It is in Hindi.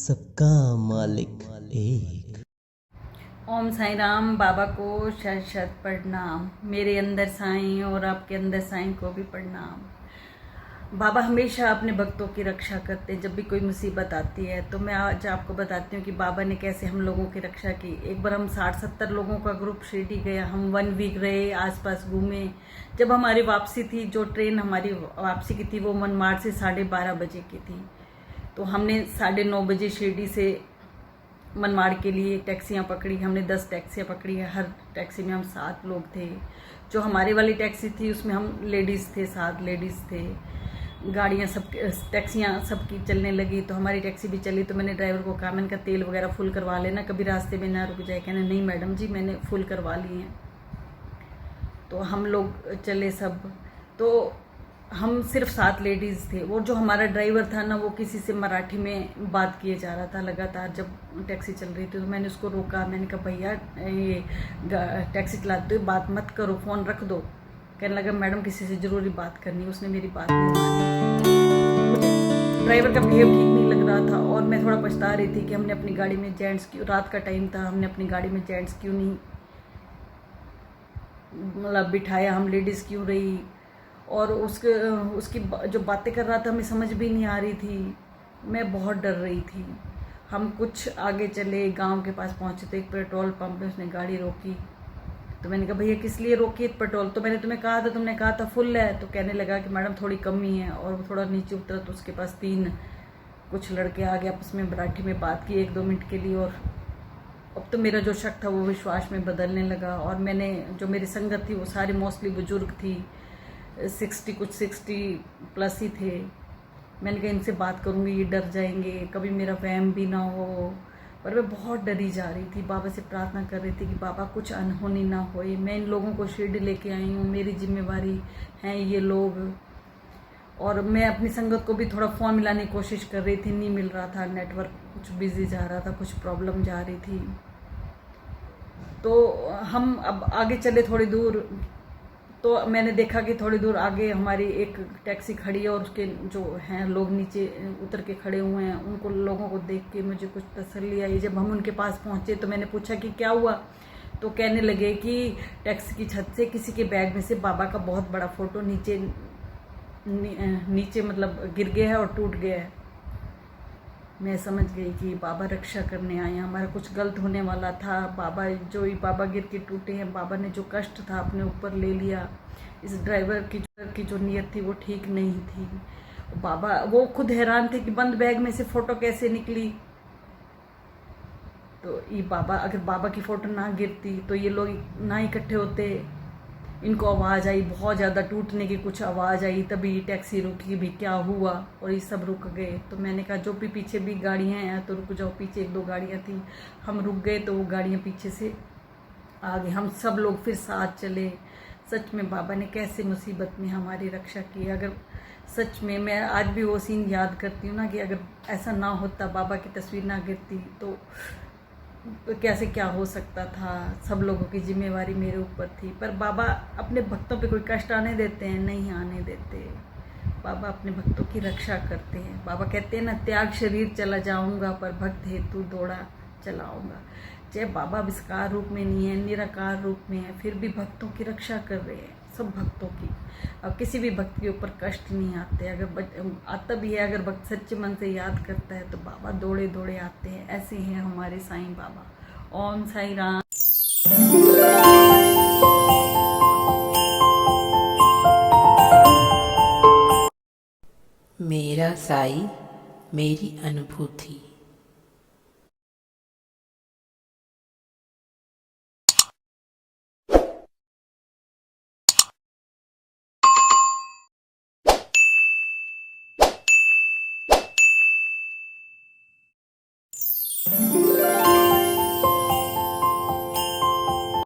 सबका मालिक एक। ओम साईं राम। बाबा को शत शत प्रणाम। मेरे अंदर साईं और आपके अंदर साईं को भी प्रणाम। बाबा हमेशा अपने भक्तों की रक्षा करते हैं। जब भी कोई मुसीबत आती है तो मैं आज आपको बताती हूँ कि बाबा ने कैसे हम लोगों की रक्षा की। एक बार हम 60-70 लोगों का ग्रुप शिरडी गया। हम 1 वीक रहे, आसपास घूमे। जब हमारी वापसी थी, जो ट्रेन हमारी वापसी की थी वो मनमाड़ से 12:30 बजे की थी। तो हमने 9:30 बजे शिरडी से मनमाड़ के लिए टैक्सियाँ पकड़ी। हमने 10 टैक्सियाँ पकड़ी है। हर टैक्सी में हम 7 लोग थे। जो हमारी वाली टैक्सी थी उसमें हम लेडीज़ थे, 7 लेडीज़ थे। गाड़ियाँ सब, टैक्सियाँ सबकी चलने लगी तो हमारी टैक्सी भी चली। तो मैंने ड्राइवर को कहा, मैंने कहा तेल वगैरह फुल करवा लेना, कभी रास्ते में ना रुक जाए। कहने नहीं मैडम जी, मैंने फुल करवा ली हैं। तो हम लोग चले सब। तो हम सिर्फ 7 लेडीज़ थे। वो जो हमारा ड्राइवर था ना, वो किसी से मराठी में बात किए जा रहा था लगातार। जब टैक्सी चल रही थी तो मैंने उसको रोका। मैंने कहा भैया ये टैक्सी चलाते हुए बात मत करो, फ़ोन रख दो। कहने लगा मैडम किसी से ज़रूरी बात करनी है। उसने मेरी बात नहीं मानी। मुझे ड्राइवर का बिहेव ठीक नहीं लग रहा था और मैं थोड़ा पछता रही थी कि हमने अपनी गाड़ी में जेंट्स क्यों, रात का टाइम था, हमने अपनी गाड़ी में जेंट्स क्यों नहीं मतलब बिठाया, हम लेडीज़ क्यों रही। और उसकी जो बातें कर रहा था हमें समझ भी नहीं आ रही थी। मैं बहुत डर रही थी। हम कुछ आगे चले, गांव के पास पहुंचे तो एक पेट्रोल पंप में उसने गाड़ी रोकी। तो मैंने कहा भैया किस लिए रोकी पेट्रोल? तो मैंने तुम्हें कहा था, तुमने कहा था फुल है। तो कहने लगा कि मैडम थोड़ी कमी है। और वो थोड़ा नीचे उतरा तो उसके पास 3 कुछ लड़के आगे आपस में मराठी में बात की 1-2 मिनट के लिए। और अब तो मेरा जो शक था वो विश्वास में बदलने लगा। और मैंने, जो मेरी संगत थी वो सारी मोस्टली बुजुर्ग थी, 60 ही थे। मैंने कहा इनसे बात करूँगी ये डर जाएंगे, कभी मेरा वहम भी ना हो। पर मैं बहुत डरी जा रही थी। बाबा से प्रार्थना कर रही थी कि बाबा कुछ अनहोनी ना होए। मैं इन लोगों को शिरडी लेके आई हूँ, मेरी जिम्मेवारी हैं ये लोग। और मैं अपनी संगत को भी थोड़ा फ़ोन मिलाने की कोशिश कर रही थी, नहीं मिल रहा था, नेटवर्क कुछ बिजी जा रहा था, कुछ प्रॉब्लम जा रही थी। तो हम अब आगे चले थोड़ी दूर। तो मैंने देखा कि थोड़ी दूर आगे हमारी एक टैक्सी खड़ी है और उसके जो हैं लोग नीचे उतर के खड़े हुए हैं। उनको लोगों को देख के मुझे कुछ तसल्ली आई। जब हम उनके पास पहुंचे तो मैंने पूछा कि क्या हुआ। तो कहने लगे कि टैक्सी की छत से किसी के बैग में से बाबा का बहुत बड़ा फ़ोटो नीचे मतलब गिर गया है और टूट गया है। मैं समझ गई कि बाबा रक्षा करने आए हैं, हमारा कुछ गलत होने वाला था। बाबा गिर के टूटे हैं। बाबा ने जो कष्ट था अपने ऊपर ले लिया। इस ड्राइवर की जो नीयत थी वो ठीक नहीं थी। बाबा वो खुद हैरान थे कि बंद बैग में से फ़ोटो कैसे निकली। तो ये बाबा, अगर बाबा की फ़ोटो ना गिरती तो ये लोग ना इकट्ठे होते। इनको आवाज़ आई, बहुत ज़्यादा टूटने की कुछ आवाज़ आई, तभी टैक्सी रुकी भी, क्या हुआ। और ये सब रुक गए। तो मैंने कहा जो भी पीछे भी गाड़ियाँ हैं तो रुक जाओ। पीछे 1-2 गाड़ियाँ थी, हम रुक गए तो वो गाड़ियाँ पीछे से आ गई। हम सब लोग फिर साथ चले। सच में बाबा ने कैसे मुसीबत में हमारी रक्षा की। अगर सच में मैं आज भी वो सीन याद करती हूँ ना कि अगर ऐसा ना होता, बाबा की तस्वीर ना गिरती तो कैसे क्या हो सकता था। सब लोगों की जिम्मेवारी मेरे ऊपर थी। पर बाबा अपने भक्तों पे कोई कष्ट आने देते हैं? नहीं आने देते। बाबा अपने भक्तों की रक्षा करते हैं। बाबा कहते हैं ना, त्याग शरीर चला जाऊंगा पर भक्त हेतु दौड़ा चलाऊंगा। चाहे बाबा विस्कार रूप में नहीं है, निराकार रूप में है, फिर भी भक्तों की रक्षा कर रहे हैं, सब भक्तों की। अब किसी भी भक्त के ऊपर कष्ट नहीं आते। अगर आता भी है, अगर भक्त सच्चे मन से याद करता है तो बाबा दौड़े दौड़े आते हैं। ऐसे हैं हमारे साईं बाबा। ओम साईं राम। मेरा साई मेरी अनुभूति।